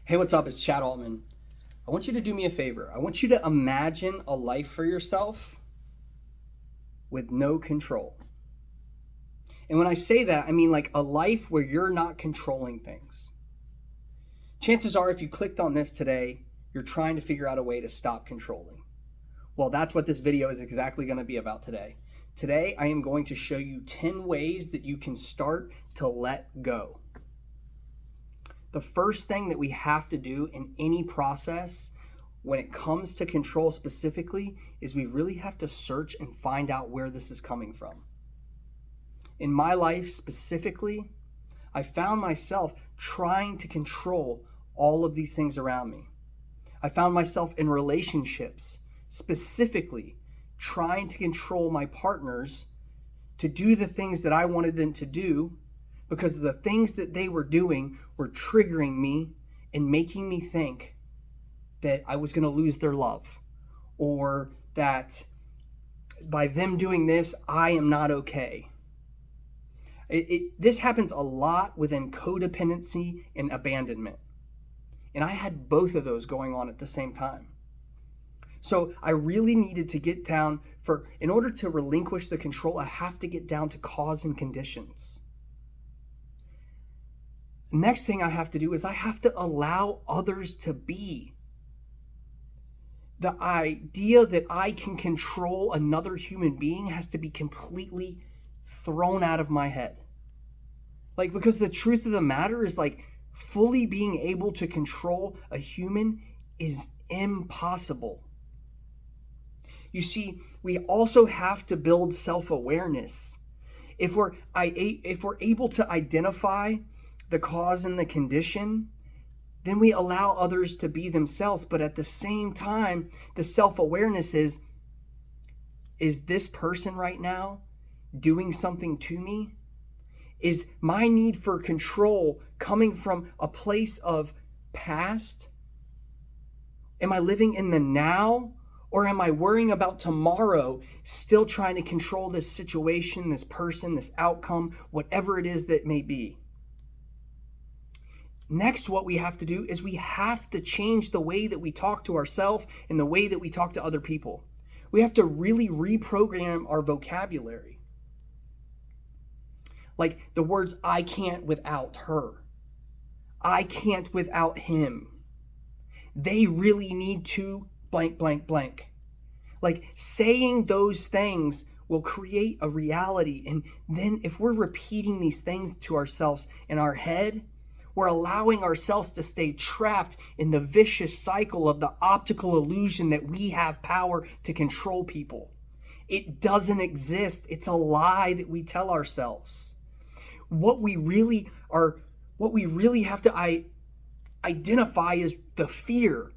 Hey, what's up? It's Chad Altman. I want you to do me a favor. I want you to imagine a life for yourself with no control. And when I say that, I mean like a life where you're not controlling things. Chances are, if you clicked on this today, you're trying to figure out a way to stop controlling. Well, that's what this video is exactly going to be about today. Today, I am going to show you 10 ways that you can start to let go. The first thing that we have to do in any process when it comes to control specifically is we really have to search and find out where this is coming from. In my life specifically, I found myself trying to control all of these things around me. I found myself in relationships specifically trying to control my partners to do the things that I wanted them to do, because the things that they were doing were triggering me and making me think that I was going to lose their love, or that by them doing this, I am not okay. This happens a lot within codependency and abandonment. And I had both of those going on at the same time. So I really needed to get down in order to relinquish the control, I have to get down to cause and conditions. Next thing I have to do is I have to allow others to be. The idea that I can control another human being has to be completely thrown out of my head. Because the truth of the matter is, fully being able to control a human is impossible. You see, we also have to build self-awareness. If we're able to identify the cause and the condition, then we allow others to be themselves. But at the same time, the self-awareness is this person right now doing something to me? Is my need for control coming from a place of past? Am I living in the now? Or am I worrying about tomorrow, still trying to control this situation, this person, this outcome, whatever it is that may be? Next, what we have to do is we have to change the way that we talk to ourselves and the way that we talk to other people. We have to really reprogram our vocabulary. Like the words, I can't without her. I can't without him. They really need to blank, blank, blank. Saying those things will create a reality. And then if we're repeating these things to ourselves in our head, we're allowing ourselves to stay trapped in the vicious cycle of the optical illusion that we have power to control people. It doesn't exist. It's a lie that we tell ourselves. What we really have to identify is the fear.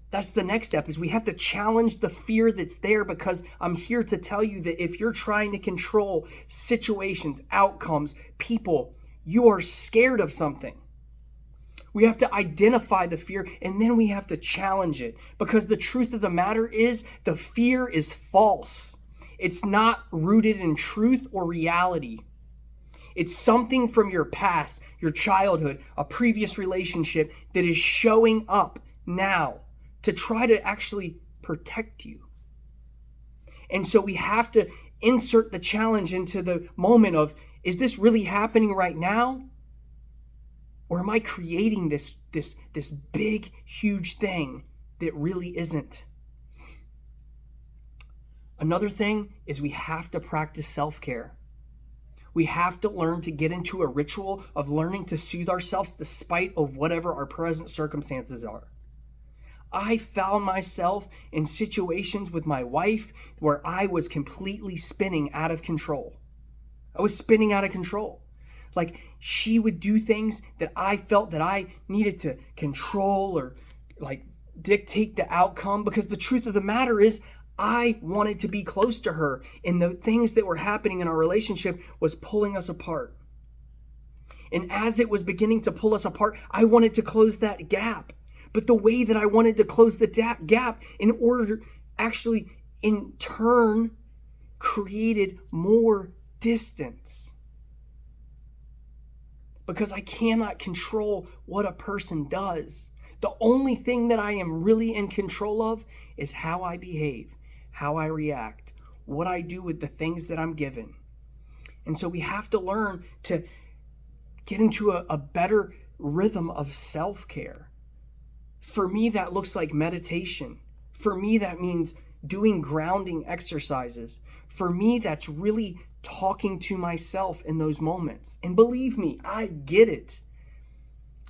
That's the next step, is we have to challenge the fear that's there, because I'm here to tell you that if you're trying to control situations, outcomes, people, you are scared of something. We have to identify the fear, and then we have to challenge it, because the truth of the matter is the fear is false. It's not rooted in truth or reality. It's something from your past, your childhood, a previous relationship that is showing up now to try to actually protect you. And so we have to insert the challenge into the moment of, is this really happening right now? Or am I creating this big, huge thing that really isn't? Another thing is we have to practice self-care. We have to learn to get into a ritual of learning to soothe ourselves despite of whatever our present circumstances are. I found myself in situations with my wife where I was completely spinning out of control. I was spinning out of control. She would do things that I felt that I needed to control or dictate the outcome, because the truth of the matter is I wanted to be close to her, and the things that were happening in our relationship was pulling us apart. And as it was beginning to pull us apart, I wanted to close that gap. But the way that I wanted to close the gap in order actually in turn created more distance. Because I cannot control what a person does. The only thing that I am really in control of is how I behave, how I react, what I do with the things that I'm given. And so we have to learn to get into a better rhythm of self-care. For me, that looks like meditation. For me, that means doing grounding exercises. For me, that's really talking to myself in those moments. And believe me, I get it.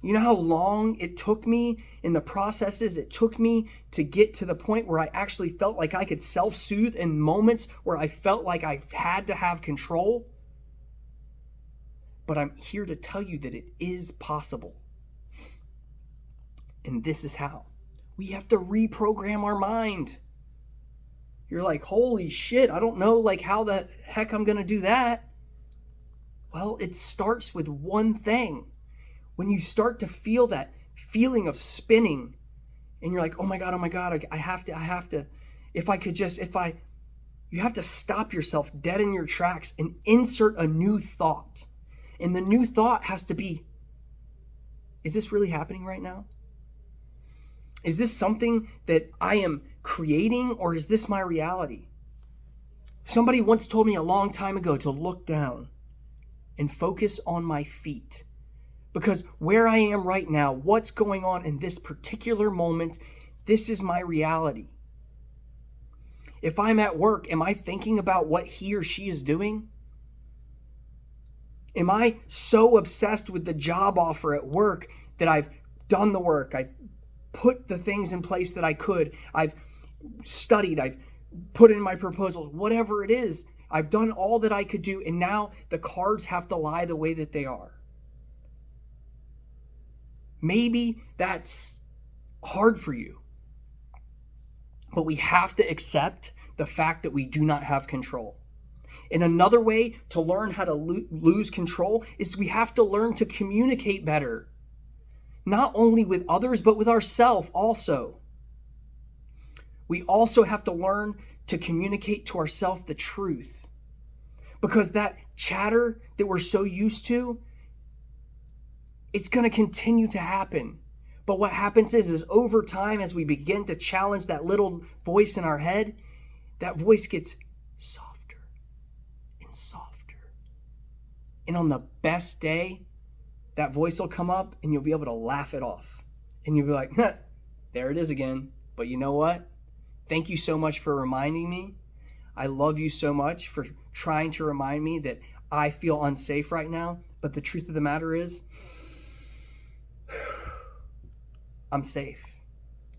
You know how long it took me in the processes it took me to get to the point where I actually felt like I could self-soothe in moments where I felt like I had to have control? But I'm here to tell you that it is possible. And this is how. We have to reprogram our mind. You're like, holy shit, I don't know like how the heck I'm going to do that. Well, it starts with one thing. When you start to feel that feeling of spinning and you're like, oh my God, I have to, you have to stop yourself dead in your tracks and insert a new thought. And the new thought has to be, is this really happening right now? Is this something that I am creating, or is this my reality? Somebody once told me a long time ago to look down and focus on my feet. Because where I am right now, what's going on in this particular moment, this is my reality. If I'm at work, am I thinking about what he or she is doing? Am I so obsessed with the job offer at work that I've done the work, I've put the things in place that I could, I've studied, I've put in my proposals, whatever it is, I've done all that I could do, and now the cards have to lie the way that they are. Maybe that's hard for you, but we have to accept the fact that we do not have control. And another way to learn how to lose control is we have to learn to communicate better. Not only with others, but with ourselves also. We also have to learn to communicate to ourselves the truth. Because that chatter that we're so used to, it's going to continue to happen. But what happens is over time, as we begin to challenge that little voice in our head, that voice gets softer and softer. And on the best day, that voice will come up and you'll be able to laugh it off. And you'll be like, there it is again. But you know what? Thank you so much for reminding me. I love you so much for trying to remind me that I feel unsafe right now. But the truth of the matter is, I'm safe.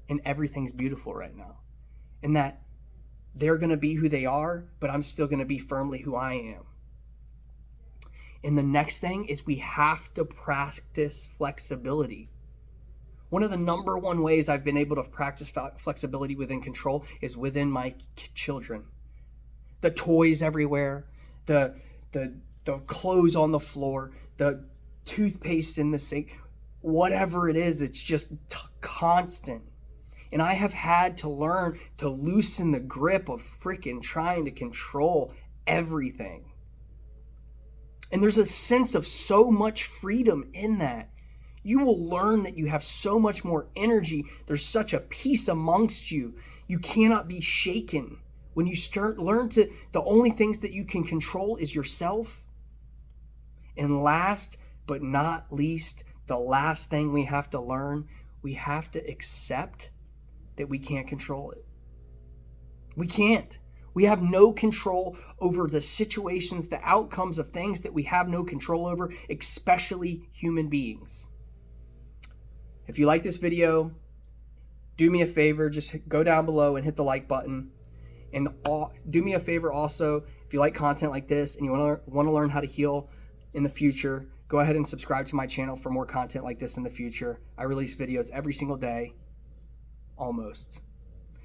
And everything's beautiful right now. And that they're going to be who they are, but I'm still going to be firmly who I am. And the next thing is we have to practice flexibility. One of the number one ways I've been able to practice flexibility within control is within my children. The toys everywhere, the clothes on the floor, the toothpaste in the sink, whatever it is, it's just constant. And I have had to learn to loosen the grip of freaking trying to control everything. And there's a sense of so much freedom in that. You will learn that you have so much more energy. There's such a peace amongst you. You cannot be shaken. When you learn to, the only things that you can control is yourself. And last but not least, the last thing we have to learn, we have to accept that we can't control it. We can't. We have no control over the situations, the outcomes of things that we have no control over, especially human beings. If you like this video, do me a favor, just go down below and hit the like button. And do me a favor also, if you like content like this and you want to learn how to heal in the future, go ahead and subscribe to my channel for more content like this in the future. I release videos every single day, almost.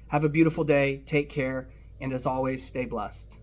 Have a beautiful day, take care, and as always, stay blessed.